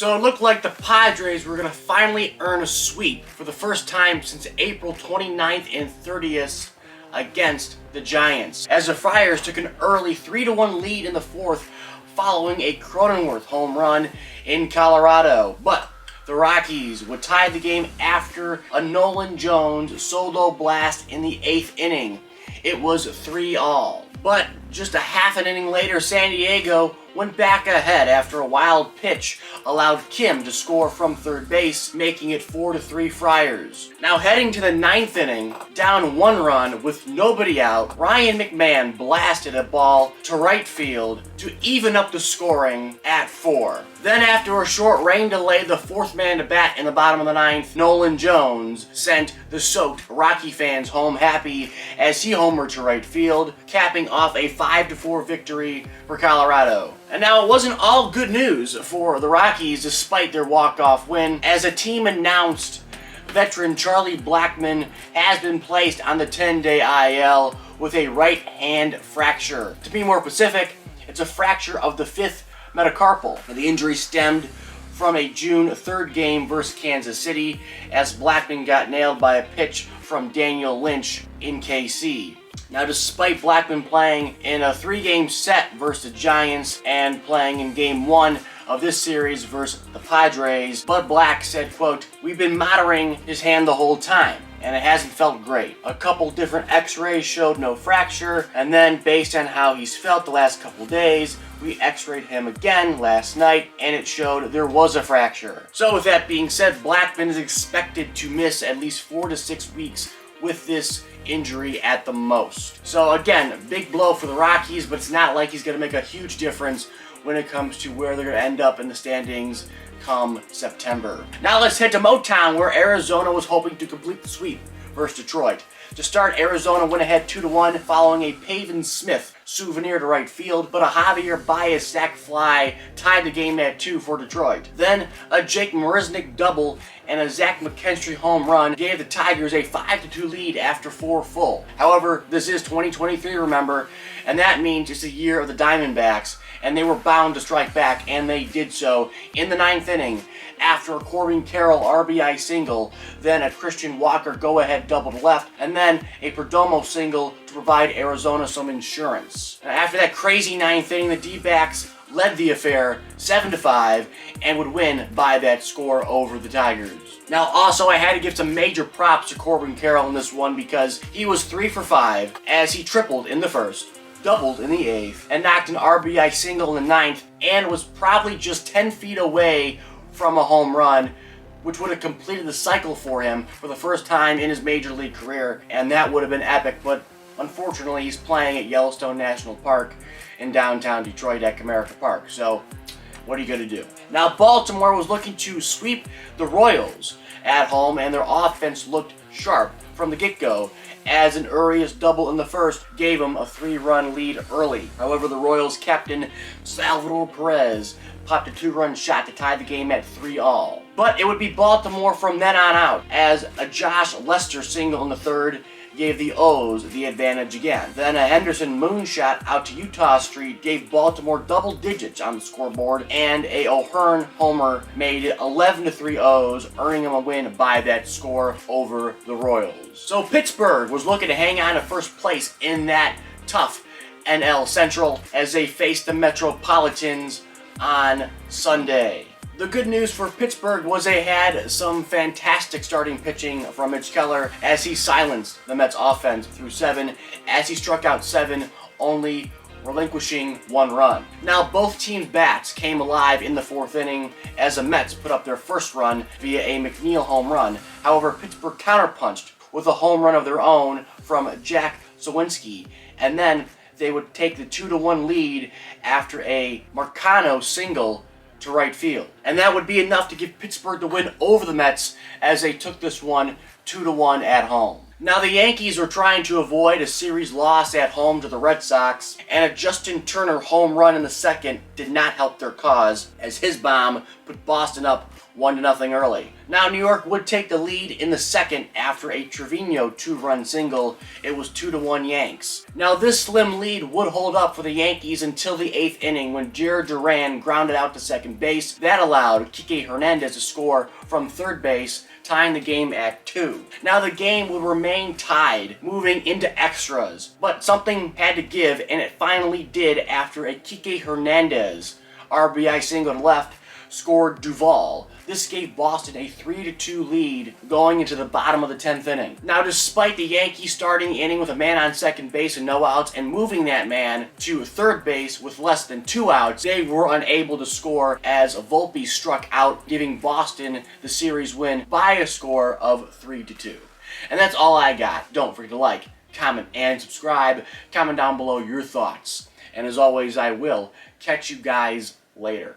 So it looked like the Padres were going to finally earn a sweep for the first time since April 29th and 30th against the Giants, as the Friars took an early 3-1 lead in the fourth following a Cronenworth home run in Colorado. But the Rockies would tie the game after a Nolan Jones solo blast in the 8th inning. It was 3-all. But just a half an inning later, San Diego went back ahead after a wild pitch allowed Kim to score from third base, making it 4-3 Friars. Now heading to the 9th inning, down 1 run with nobody out, Ryan McMahon blasted a ball to right field to even up the scoring at 4. Then after a short rain delay, the 4th man to bat in the bottom of the 9th, Nolan Jones, sent the soaked Rocky fans home happy as he homered to right field, capping off a 5-4 victory for Colorado. And now it wasn't all good news for the Rockies despite their walk-off win, as a team announced veteran Charlie Blackmon has been placed on the 10-day IL with a right hand fracture. To be more specific, it's a fracture of the 5th metacarpal. The injury stemmed from a June 3rd game versus Kansas City, as Blackmon got nailed by a pitch from Daniel Lynch in KC. Now, despite Blackmon playing in a 3-game set versus the Giants and playing in Game 1 of this series versus the Padres, Bud Black said, quote, "We've been monitoring his hand the whole time, and it hasn't felt great. A couple different x-rays showed no fracture, and then based on how he's felt the last couple days, we x-rayed him again last night, and it showed there was a fracture." So with that being said, Blackmon is expected to miss at least 4 to 6 weeks with this injury at the most. So again, big blow for the Rockies, but it's not like he's going to make a huge difference when it comes to where they're going to end up in the standings come September. Now let's head to Motown, where Arizona was hoping to complete the sweep versus Detroit. To start, Arizona went ahead 2-1 following a Pavin Smith souvenir to right field, but a Javier Baez sac fly tied the game at 2 for Detroit. Then a Jake Marisnick double and a Zach McKinstry home run gave the Tigers a 5-2 lead after 4 full. However, this is 2023, remember, and that means it's the year of the Diamondbacks, and they were bound to strike back, and they did so in the 9th inning after a Corbin Carroll RBI single, then a Christian Walker go-ahead double to left, and then a Perdomo single to provide Arizona some insurance. Now, after that crazy 9th inning, the D-backs led the affair 7-5 and would win by that score over the Tigers. Now also, I had to give some major props to Corbin Carroll in this one because he was 3 for 5 as he tripled in the first, doubled in the 8th, and knocked an RBI single in the 9th, and was probably just 10 feet away from a home run, which would have completed the cycle for him for the first time in his major league career, and that would have been epic. But unfortunately, he's playing at Yellowstone National Park in downtown Detroit at Comerica Park, so what are you going to do? Now, Baltimore was looking to sweep the Royals at home, and their offense looked sharp from the get-go, as an Urias double in the first gave them a 3-run lead early. However, the Royals captain Salvador Perez popped a 2-run shot to tie the game at 3-all. But it would be Baltimore from then on out, as a Josh Lester single in the 3rd gave the O's the advantage again. Then a Henderson moonshot out to Utah Street gave Baltimore double digits on the scoreboard, and a O'Hearn homer made it 11-3 O's, earning them a win by that score over the Royals. So Pittsburgh was looking to hang on to first place in that tough NL Central as they faced the Metropolitans on Sunday. The good news for Pittsburgh was they had some fantastic starting pitching from Mitch Keller as he silenced the Mets offense through 7 as he struck out 7, only relinquishing 1 run. Now both teams' bats came alive in the 4th inning as the Mets put up their first run via a McNeil home run. However, Pittsburgh counterpunched with a home run of their own from Jack Sawinski, and then they would take the 2-1 lead after a Marcano single to right field. And that would be enough to give Pittsburgh the win over the Mets as they took this one 2-1 at home. Now the Yankees were trying to avoid a series loss at home to the Red Sox, and a Justin Turner home run in the 2nd did not help their cause as his bomb put Boston up 1-0 early. Now New York would take the lead in the second after a Trevino 2-run single. It was 2-1 Yanks. Now this slim lead would hold up for the Yankees until the 8th inning when Jared Duran grounded out to second base. That allowed Kike Hernandez to score from third base, tying the game at 2. Now the game would remain tied, moving into extras, but something had to give, and it finally did after a Kike Hernandez RBI single to left scored Duvall. This gave Boston a 3-2 lead going into the bottom of the 10th inning. Now, despite the Yankees starting the inning with a man on second base and no outs and moving that man to third base with less than 2 outs, they were unable to score as Volpe struck out, giving Boston the series win by a score of 3-2. And that's all I got. Don't forget to like, comment, and subscribe. Comment down below your thoughts. And as always, I will catch you guys later.